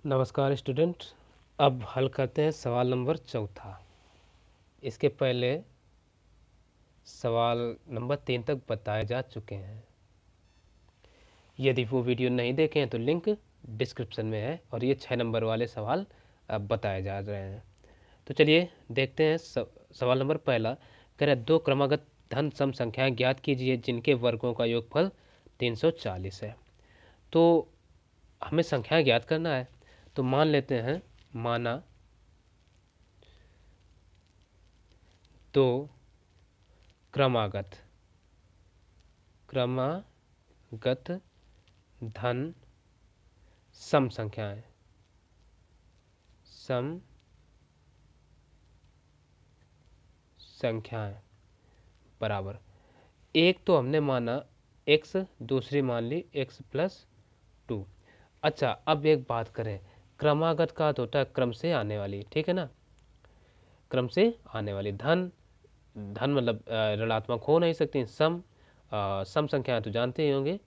नमस्कार स्टूडेंट। अब हल करते हैं सवाल नंबर 4। इसके पहले सवाल नंबर 3 तक बताए जा चुके हैं। यदि वो वीडियो नहीं देखे हैं तो लिंक डिस्क्रिप्शन में है और ये 6 नंबर वाले सवाल अब बताए जा रहे हैं। तो चलिए देखते हैं सवाल नंबर पहला। कह रहा है दो क्रमागत धन सम संख्याएं ज्ञात कीजिए जिनके वर्गों का योगफल 340 है। तो हमें संख्याएं ज्ञात करना है। तो मान लेते हैं, माना दो क्रमागत धन सम संख्याएं बराबर, एक तो हमने माना x, दूसरी मान ली x+2। अच्छा, अब एक बात करें, क्रमागत का अर्थ होता है क्रम से आने वाली, ठीक है ना। क्रम से आने वाली धन मतलब ऋणात्मक हो नहीं सकती। सम संख्याएं तो जानते ही होंगे,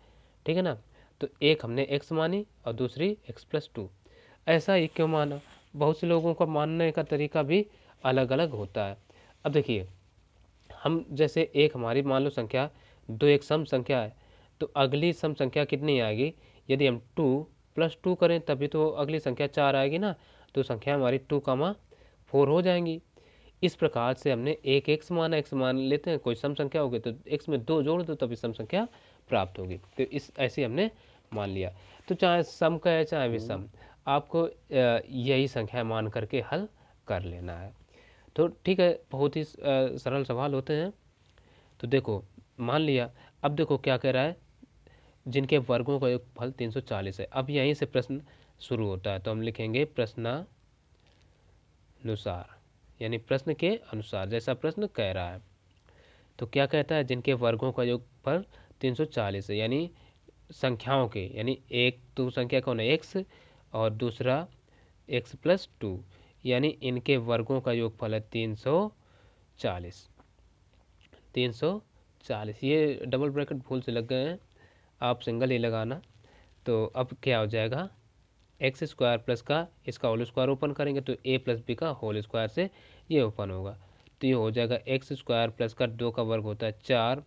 ठीक है ना। तो एक हमने x मानी और दूसरी x+2। ऐसा ही क्यों माना? बहुत से लोगों का मानने का तरीका भी अलग अलग होता है। अब देखिए, हम जैसे एक हमारी मान लो संख्या 2 एक सम संख्या है, तो अगली सम संख्या कितनी आएगी? यदि हम 2+2 करें तभी तो अगली संख्या 4 आएगी ना। तो संख्या हमारी 2, 4 हो जाएंगी। इस प्रकार से हमने एक x माना, x मान लेते हैं, कोई सम संख्या होगी तो x में 2 जोड़ दो तभी सम संख्या प्राप्त होगी। तो इस ऐसे हमने मान लिया। तो चाहे सम का है चाहे विषम, आपको यही संख्या मान करके हल कर लेना है। तो ठीक है, बहुत ही सरल सवाल होते हैं। तो देखो, मान लिया। अब देखो क्या कह रहा है, जिनके वर्गों का योगफल 340 है। अब यहीं से प्रश्न शुरू होता है। तो हम लिखेंगे प्रश्नानुसार, यानी प्रश्न के अनुसार जैसा प्रश्न कह रहा है। तो क्या कहता है, जिनके वर्गों का योगफल 340 है, यानी संख्याओं के, यानी एक तो संख्या कौन है x और दूसरा x+2, यानी इनके वर्गों का योगफल है 340। ये डबल ब्रैकेट भूल से लग गए हैं, आप सिंगल ही लगाना। तो अब क्या हो जाएगा, x² प्लस का इसका होल स्क्वायर ओपन करेंगे तो a+b का होल स्क्वायर से ये ओपन होगा। तो ये हो जाएगा x² प्लस का 2 का वर्ग होता है 4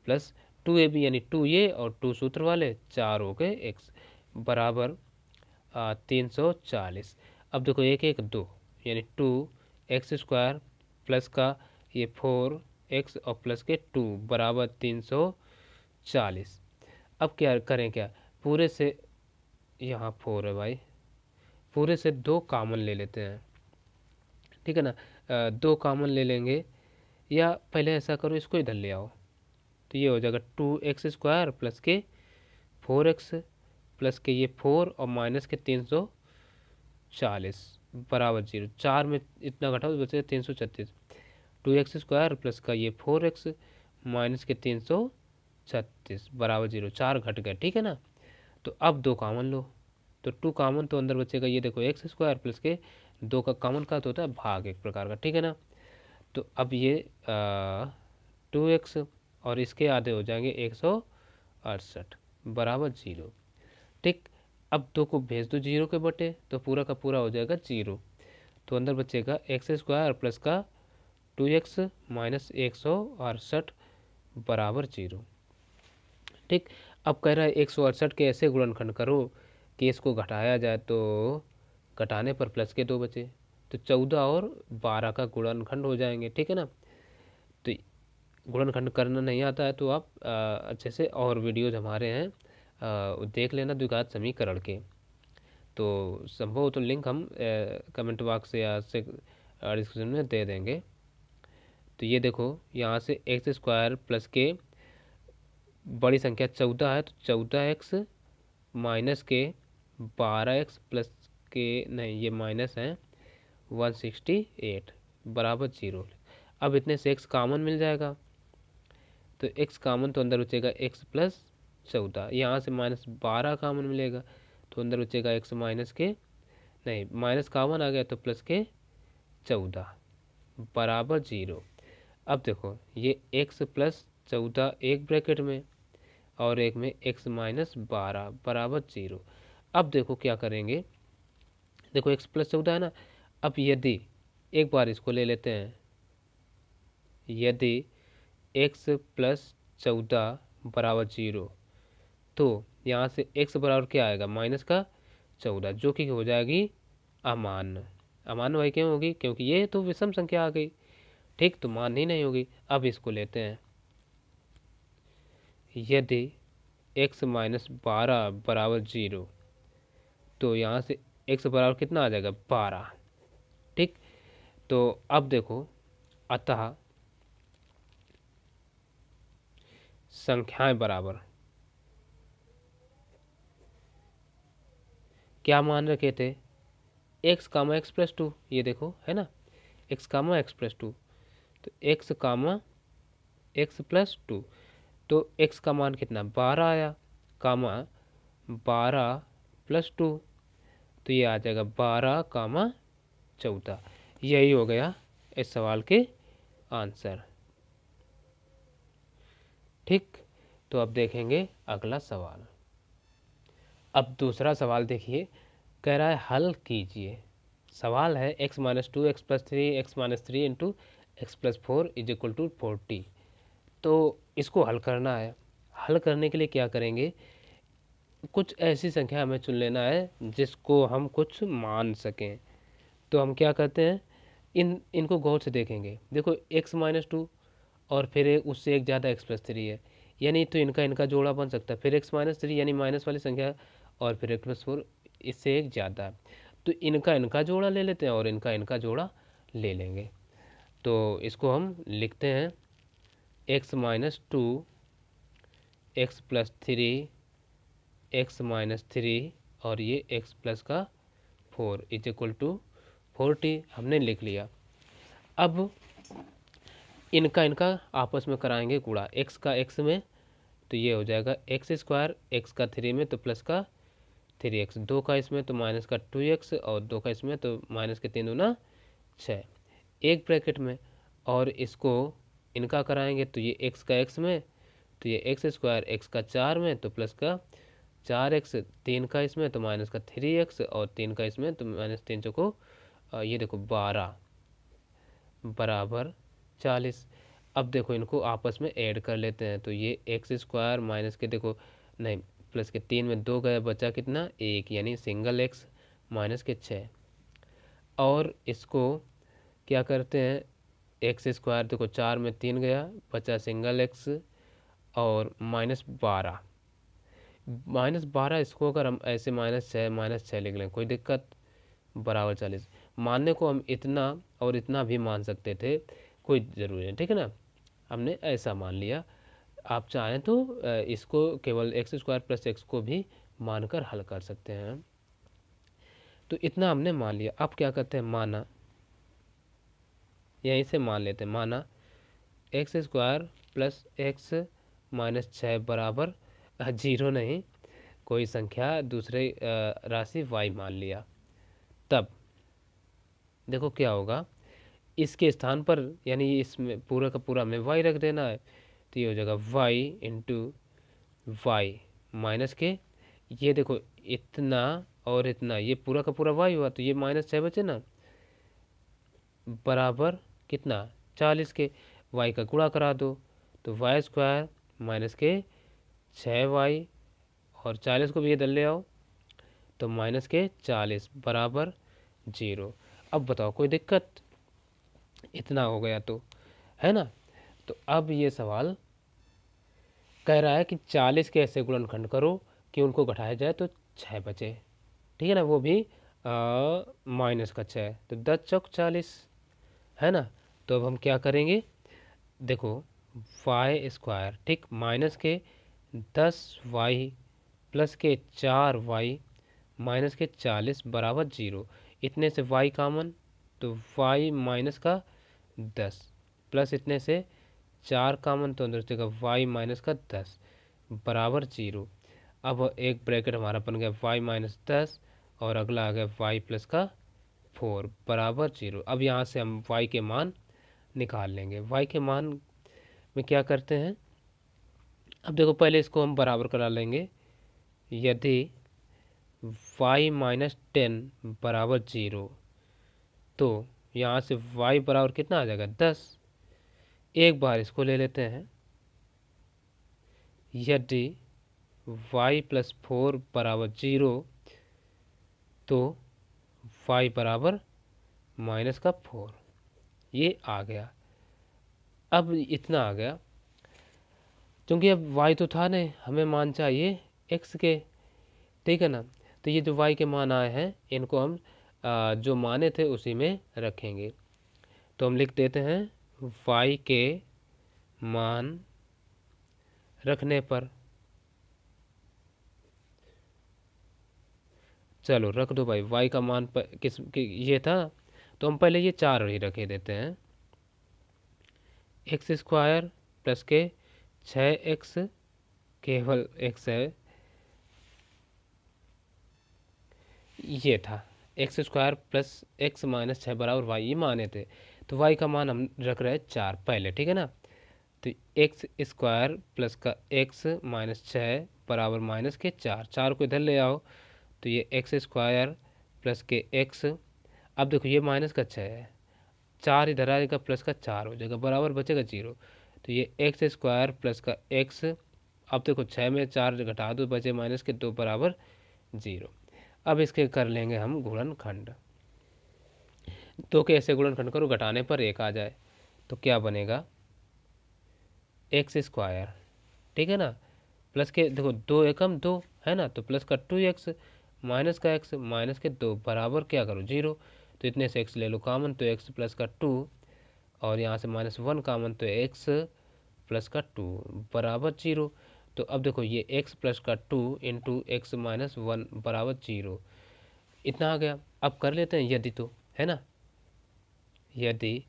प्लस 2ab, यानी 2 ये और 2 सूत्र वाले 4 हो गए x बराबर 340। अब देखो 1 1 2, यानी 2x² प्लस का ये 4x और प्लस के 2 बराबर 340। अब क्या करें, क्या पूरे से, यहाँ 4 है भाई, पूरे से 2 कॉमन ले लेते हैं, ठीक है ना। 2 कॉमन ले लेंगे, या पहले ऐसा करो इसको इधर ले आओ। तो ये हो जाएगा 2x² प्लस के 4x प्लस के ये 4 और माइनस के 340 बराबर 0। 4 में इतना घटाओ तो बचेगा 336। 2x² प्लस का ये 4x माइनस के 336 बराबर 0। 4 घट गए, ठीक है ना। तो अब 2 कॉमन लो, तो 2 कॉमन तो अंदर बचेगा, ये देखो x² प्लस के 2 का कॉमन का तो होता है भाग एक प्रकार का, ठीक है ना। तो अब ये 2x और इसके आधे हो जाएंगे 168 बराबर 0, ठीक। अब 2 को भेज दो 0 के बटे, तो पूरा का पूरा हो जाएगा 0। तो अंदर बचेगा x² प्लस का 2x माइनस 168 बराबर 0, ठीक। अब कह रहा है 168 के ऐसे गुणनखंड करो कि इसको घटाया जाए, तो घटाने पर प्लस के 2 बचे, तो 14 और 12 का गुणनखंड हो जाएंगे, ठीक है ना। तो गुणनखंड करना नहीं आता है तो आप अच्छे से और वीडियोज हमारे हैं देख लेना द्विघात समीकरण के। तो संभव तो लिंक हम कमेंट बॉक्स या से डिस्क्रिप्शन में दे देंगे। तो ये देखो, यहाँ से x² प्लस के बड़ी संख्या 14 है, तो 14x माइनस के 12x प्लस के, नहीं ये माइनस है 168 बराबर 0। अब इतने से x कॉमन मिल जाएगा, तो x कॉमन तो अंदर बचेगा x+14, यहाँ से -12 कॉमन मिलेगा तो अंदर बचेगा x माइनस के, नहीं माइनस कॉमन आ गया तो प्लस के 14 बराबर 0। अब देखो ये x+14 एक ब्रैकेट में और एक में x-12 बराबर 0। अब देखो क्या करेंगे, देखो x प्लस 14 है ना। अब यदि एक बार इसको ले लेते हैं, यदि x प्लस 14 बराबर 0, तो यहाँ से x बराबर क्या आएगा, माइनस का 14, जो कि हो जाएगी अमान्य। अमान्य भाई क्यों होगी, क्योंकि ये तो विषम संख्या आ गई, ठीक, तो मान ही नहीं होगी। अब इसको लेते हैं, यदि x माइनस 12 बराबर 0, तो यहाँ से x बराबर कितना आ जाएगा, 12, ठीक। तो अब देखो, अतः संख्याएं बराबर क्या मान रखे थे, x कामा x प्लस 2, ये देखो है ना, x कामा x प्लस 2, तो x कामा x प्लस 2, तो x का मान कितना 12 आया, कामा 12 प्लस 2, तो ये आ जाएगा 12 कामा 14। यही हो गया इस सवाल के आंसर, ठीक। तो अब देखेंगे अगला सवाल। अब दूसरा सवाल देखिए, कह रहा है हल कीजिए। सवाल है x minus 2 x plus 3 x minus 3 into x plus 4 is equal to 40। तो इसको हल करना है। हल करने के लिए क्या करेंगे, कुछ ऐसी संख्या हमें चुन लेना है जिसको हम कुछ मान सकें। तो हम क्या करते हैं, इनको गौर से देखेंगे। देखो x माइनस 2 और फिर उससे एक ज़्यादा x प्लस 3 है, यानी तो इनका जोड़ा बन सकता है। फिर x माइनस 3 यानी माइनस वाली संख्या, और फिर x प्लस 4 इससे एक ज़्यादा है, तो इनका जोड़ा ले लेते हैं और इनका जोड़ा ले लेंगे। तो इसको हम लिखते हैं x minus 2 x plus 3 x minus 3 और ये x प्लस का 4 इज इक्वल टू 40, हमने लिख लिया। अब इनका आपस में कराएंगे गुणा, x का x में तो ये हो जाएगा एक्स स्क्वायर, एक्स का 3 में तो प्लस का 3x, 2 का इसमें तो माइनस का 2x और 2 का इसमें तो माइनस के 3 दूना 6, एक ब्रैकेट में। और इसको इनका कराएंगे तो ये x का x में तो ये एक्स स्क्वायर, एक्स का 4 में तो प्लस का 4x, 3 का इसमें तो माइनस का 3x और 3 का इसमें तो माइनस 3 चौको ये देखो 12 बराबर 40। अब देखो इनको आपस में ऐड कर लेते हैं, तो ये एक्स स्क्वायर माइनस के देखो नहीं प्लस के 3 में 2 गया, बचा कितना 1, यानी सिंगल एक्स माइनस के 6। और इसको क्या करते हैं, एक्स स्क्वायर देखो 4 में 3 गया, बचा सिंगल एक्स और -12 इसको अगर हम ऐसे -6 लिख लें कोई दिक्कत, बराबर 40। मानने को हम इतना और इतना भी मान सकते थे, कोई ज़रूरी नहीं, ठीक है ना, हमने ऐसा मान लिया। आप चाहें तो इसको केवल एक्स स्क्वायर प्लस एक्स को भी मानकर हल कर सकते हैं। तो इतना हमने मान लिया। अब क्या करते हैं, माना, यहीं से मान लेते हैं, माना x square plus x minus 6 बराबर 0 नहीं, कोई संख्या दूसरे राशि y मान लिया। तब देखो क्या होगा, इसके स्थान पर यानी इसमें पूरा का पूरा में y रख देना है, तो ये हो जाएगा y इंटू वाई माइनस के, ये देखो इतना और इतना, ये पूरा का पूरा y हुआ, तो ये -6 बचे ना, बराबर कितना 40 के, y का गुणा करा दो तो वाई स्क्वायर माइनस के 6y और 40 को भी इधर ले आओ तो माइनस के 40 बराबर 0। अब बताओ कोई दिक्कत, इतना हो गया तो, है ना। तो अब ये सवाल कह रहा है कि 40 के ऐसे गुणनखंड करो कि उनको घटाया जाए तो 6 बचे, ठीक है ना, वो भी माइनस का 6, तो 10 चौक 40, है ना। तो अब हम क्या करेंगे, देखो वाई स्क्वायर, ठीक, माइनस के 10y प्लस के 4y माइनस के 40 बराबर 0, इतने से y कामन तो y माइनस का 10 प्लस इतने से 4 कामन तो अंदर जगह y माइनस का 10 बराबर 0। अब एक ब्रैकेट हमारा बन गया y माइनस 10 और अगला आ गया y प्लस का 4 बराबर 0। अब यहाँ से हम y के मान निकाल लेंगे। y के मान में क्या करते हैं, अब देखो पहले इसको हम बराबर करा लेंगे। यदि y माइनस 10 बराबर 0। तो यहाँ से y बराबर कितना आ जाएगा 10। एक बार इसको ले लेते हैं। यदि y प्लस 4 बराबर 0 तो y बराबर माइनस का 4। ये आ गया। अब इतना आ गया, क्योंकि अब y तो था नहीं, हमें मान चाहिए x के, ठीक है ना। तो ये जो y के मान आए हैं इनको हम जो माने थे उसी में रखेंगे। तो हम लिख देते हैं y के मान रखने पर, चलो रख दो भाई y का मान पर ये था, तो हम पहले ये 4 ही रखे देते हैं। एक्स स्क्वायर प्लस के 6x केवल x है, ये था x square plus x minus 6 बराबर y, ये माने थे। तो y का मान हम रख रहे हैं 4 पहले, ठीक है ना। तो एक्स स्क्वायर प्लस का x माइनस 6 बराबर माइनस के 4, 4 को इधर ले आओ तो ये एक्स स्क्वायर प्लस के x। अब देखो ये माइनस का 6 है, 4 इधर आएगा प्लस का 4 हो जाएगा, बराबर बचेगा 0। तो ये एक्स स्क्वायर प्लस का x, अब देखो 6 में 4 घटा दो बचे माइनस के 2 बराबर 0। अब इसके कर लेंगे हम गुणनखंड। तो कैसे गुणनखंड करो, घटाने पर 1 आ जाए तो क्या बनेगा एक्स स्क्वायर, ठीक है ना, प्लस के देखो 2 एकम 2 है ना, तो प्लस का 2x माइनस का x माइनस के 2 बराबर क्या करो 0। तो इतने से x ले लो कॉमन, तो x प्लस का 2 और यहाँ से माइनस 1 कॉमन, तो x प्लस का 2 बराबर 0। तो अब देखो ये x प्लस का 2 इंटू एक्स माइनस 1 बराबर 0, इतना आ गया। अब कर लेते हैं यदि, तो है ना, यदि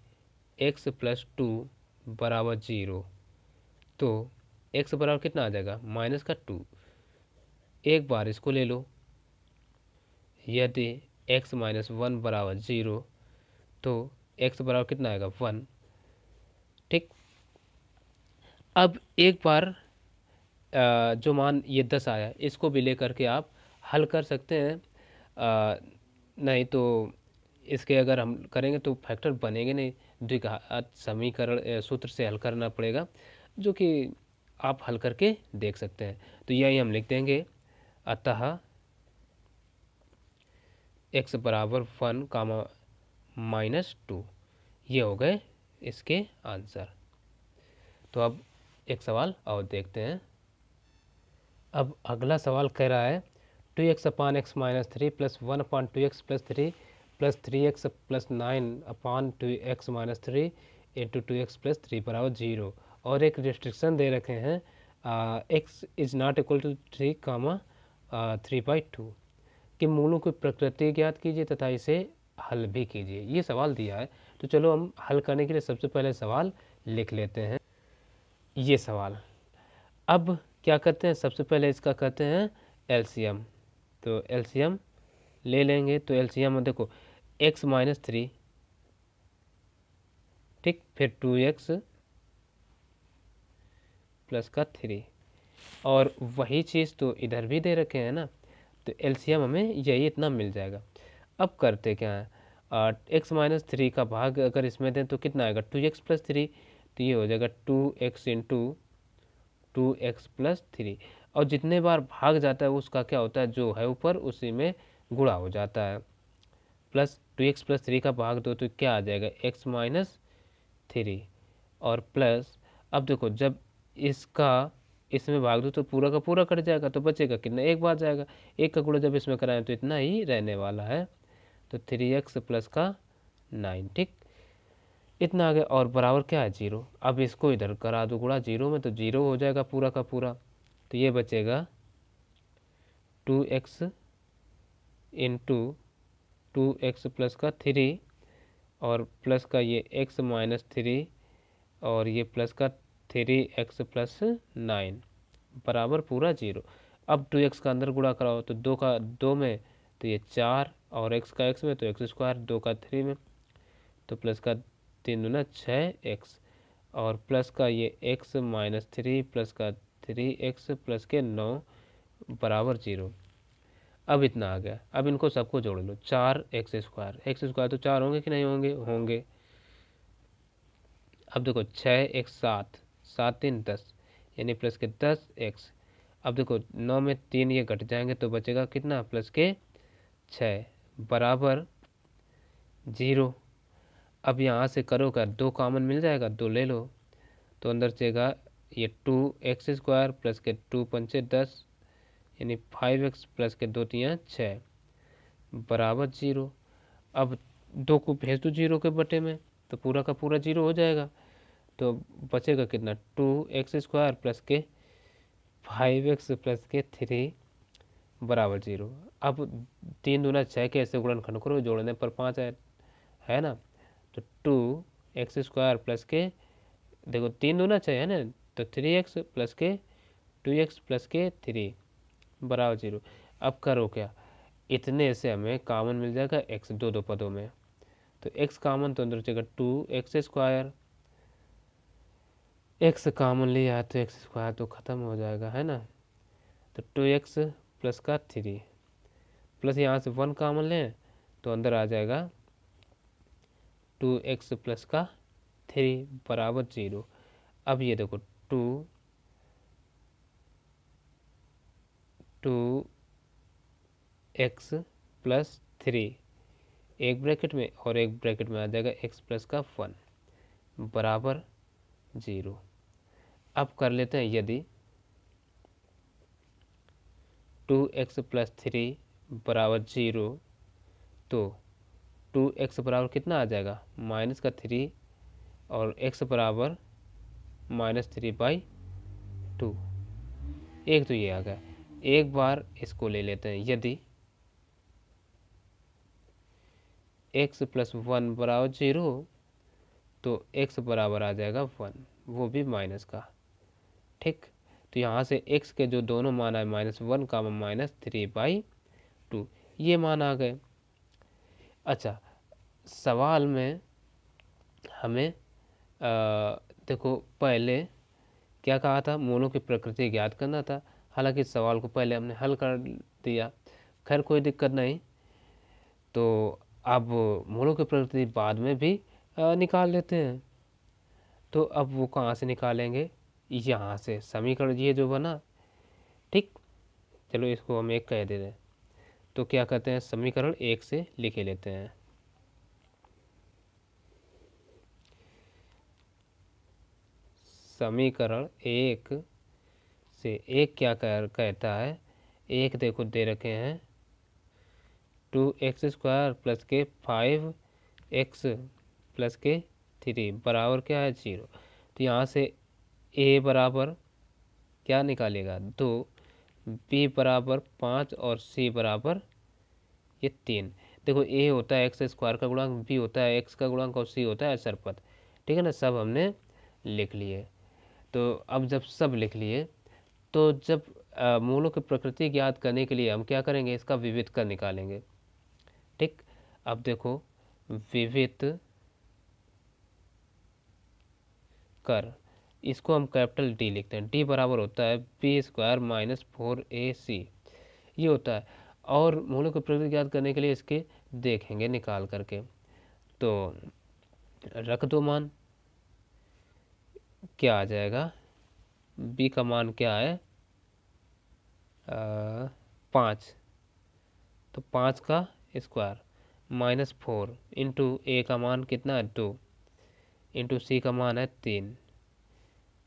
x प्लस 2 बराबर 0 तो x बराबर कितना आ जाएगा माइनस का 2। एक बार इसको ले लो। यदि x माइनस 1 बराबर 0 तो x बराबर कितना आएगा 1, ठीक। अब एक बार जो मान ये 10 आया इसको भी लेकर के आप हल कर सकते हैं, नहीं तो इसके अगर हम करेंगे तो फैक्टर बनेंगे नहीं, द्विघात समीकरण सूत्र से हल करना पड़ेगा, जो कि आप हल करके देख सकते हैं। तो यही हम लिख देंगे, अतः x बराबर 1 कामा माइनस 2, ये हो गए इसके आंसर। तो अब एक सवाल और देखते हैं। अब अगला सवाल कह रहा है 2x अपान एक्स माइनस 3 प्लस 1 अपान 2x plus 3 plus 3x plus 9 अपान 2x minus 3 into 2x plus 3 बराबर 0, और एक रिस्ट्रिक्शन दे रखे हैं x is not equal to 3 comma 3/2 के मूलों की प्रकृति ज्ञात कीजिए तथा इसे हल भी कीजिए। ये सवाल दिया है, तो चलो हम हल करने के लिए सबसे पहले सवाल लिख लेते हैं। ये सवाल, अब क्या करते हैं, सबसे पहले इसका करते हैं एलसीएम। तो एलसीएम ले लेंगे, तो एलसीएम में देखो x माइनस 3, ठीक, फिर 2x प्लस का 3, और वही चीज़ तो इधर भी दे रखे हैं ना, तो एलसीएम हमें यही इतना मिल जाएगा। अब करते क्या है, x माइनस 3 का भाग अगर इसमें दें तो कितना आएगा 2x प्लस 3, तो ये हो जाएगा 2x इंटू 2x प्लस 3, और जितने बार भाग जाता है उसका क्या होता है, जो है ऊपर उसी में गुणा हो जाता है। प्लस 2x प्लस 3 का भाग दो तो क्या आ जाएगा x माइनस 3, और प्लस, अब देखो जब इसका इसमें भाग दो तो पूरा का पूरा कट जाएगा, तो बचेगा कितना, एक बार जाएगा, एक का गुणा जब इसमें कराएं तो इतना ही रहने वाला है, तो 3x प्लस का 9, ठीक, इतना आ गया, और बराबर क्या है 0। अब इसको इधर करा दो गुणा 0 में, तो 0 हो जाएगा पूरा का पूरा, तो ये बचेगा 2x इंटू 2x प्लस का 3 और प्लस का ये x माइनस 3 और ये प्लस का 3x प्लस 9 बराबर पूरा 0। अब 2x का अंदर गुणा कराओ तो 2 का 2 में तो ये 4, और x का x में तो x स्क्वायर, 2 का 3 में तो प्लस का 3 दूना 6x, और प्लस का ये x माइनस 3 प्लस का 3x प्लस के 9 बराबर 0। अब इतना आ गया, अब इनको सबको जोड़ लो, 4x², x² तो 4 होंगे कि नहीं होंगे, होंगे। अब देखो 6x 7 7 3 10 यानी प्लस के 10x। अब देखो 9 में 3 ये घट जाएंगे तो बचेगा कितना, प्लस के 6 बराबर 0। अब यहाँ से करो क्या, 2 कॉमन मिल जाएगा, 2 ले लो, तो अंदर चलेगा ये 2x² प्लस के 2×5 10 यानी 5x प्लस के 2×3 6 बराबर 0। अब 2 को भेज दो 0 के बटे में तो पूरा का पूरा 0 हो जाएगा, तो बचेगा कितना, 2x² प्लस के 5x प्लस के 3 बराबर 0। अब 3 दूना 6 के ऐसे गुणनखंड करो, जोड़ने पर 5 है ना, तो 2x² प्लस के, देखो 3 दूना 6 है ना, तो 3x प्लस के 2x प्लस के 3 बराबर 0। अब करो क्या, इतने से हमें कॉमन मिल जाएगा x, दो पदों में, तो x कॉमन तो अंदर बचेगा 2x², x कॉमन लिया तो x² तो खत्म हो जाएगा, है ना, तो 2x प्लस का 3 प्लस यहाँ से 1 कॉमन लें तो अंदर आ जाएगा 2x प्लस का 3 बराबर 0। अब ये देखो 2x प्लस 3 एक ब्रैकेट में और एक ब्रैकेट में आ जाएगा x प्लस का 1 बराबर 0। अब कर लेते हैं, यदि 2x प्लस 3 बराबर 0 तो 2x बराबर कितना आ जाएगा, माइनस का 3 और x बराबर -3/2। एक तो ये आ गया। एक बार इसको ले लेते हैं, यदि x प्लस 1 बराबर 0 तो x बराबर आ जाएगा 1, वो भी माइनस का, ठीक। तो यहाँ से x के जो दोनों मान आए -1 का -3/2, ये मान आ गए। अच्छा, सवाल में हमें देखो पहले क्या कहा था, मूलों की प्रकृति ज्ञात करना था, हालांकि सवाल को पहले हमने हल कर दिया, खैर कोई दिक्कत नहीं। तो अब मूलों की प्रकृति बाद में भी निकाल लेते हैं। तो अब वो कहाँ से निकालेंगे, यहाँ से समीकरण ये जो बना, ठीक। चलो इसको हम 1 कह देते हैं, तो क्या कहते हैं, समीकरण 1 से लिखे लेते हैं। समीकरण 1 से 1 क्या कहता है, एक देखो दे रखे हैं 2x² प्लस के 5x प्लस के 3 बराबर क्या है 0। तो यहाँ से a बराबर क्या निकालेगा 2, b बराबर 5 और c बराबर ये 3। देखो a होता है x² का गुणांक, b होता है x का गुणांक और c होता है असरपद, ठीक है ना, सब हमने लिख लिए। तो अब जब सब लिख लिए तो जब मूलों की प्रकृति ज्ञात करने के लिए हम क्या करेंगे, इसका विविध कर निकालेंगे, ठीक। अब देखो विविध कर, इसको हम कैपिटल D लिखते हैं, D बराबर होता है b² - 4ac, ये होता है। और मूलों की प्रकृति ज्ञात करने के लिए इसके देखेंगे निकाल करके, तो रख दो मान, क्या आ जाएगा, b का मान क्या है 5, तो 5 का स्क्वायर -4 इंटू a का मान कितना है 2 इंटू c का मान है 3,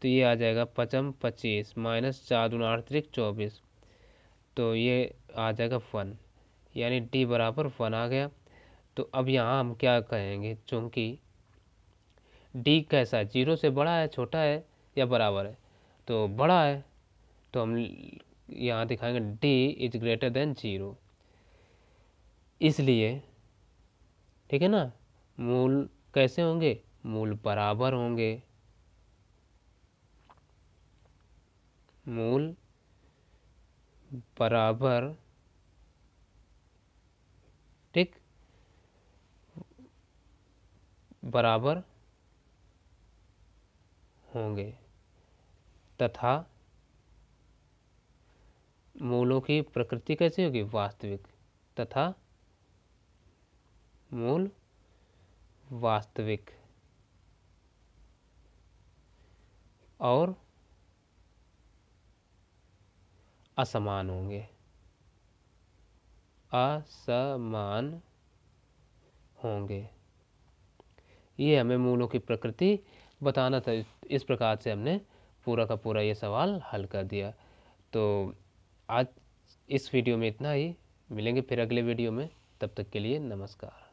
तो ये आ जाएगा 5 25 -4 दूना 8 त्रिक 24, तो ये आ जाएगा 1, यानी d बराबर 1 आ गया। तो अब यहाँ हम क्या कहेंगे, चूँकि d कैसा है, 0 से बड़ा है, छोटा है या बराबर है, तो बड़ा है, तो हम यहाँ दिखाएंगे d इज ग्रेटर देन 0, इसलिए, ठीक है ना, मूल कैसे होंगे, मूल बराबर होंगे, मूल बराबर, ठीक, बराबर होंगे तथा मूलों की प्रकृति कैसी होगी, वास्तविक, तथा मूल वास्तविक और असमान होंगे, असमान होंगे। ये हमें मूलों की प्रकृति बताना था। इस प्रकार से हमने पूरा का पूरा ये सवाल हल कर दिया। तो आज इस वीडियो में इतना ही, मिलेंगे फिर अगले वीडियो में, तब तक के लिए नमस्कार।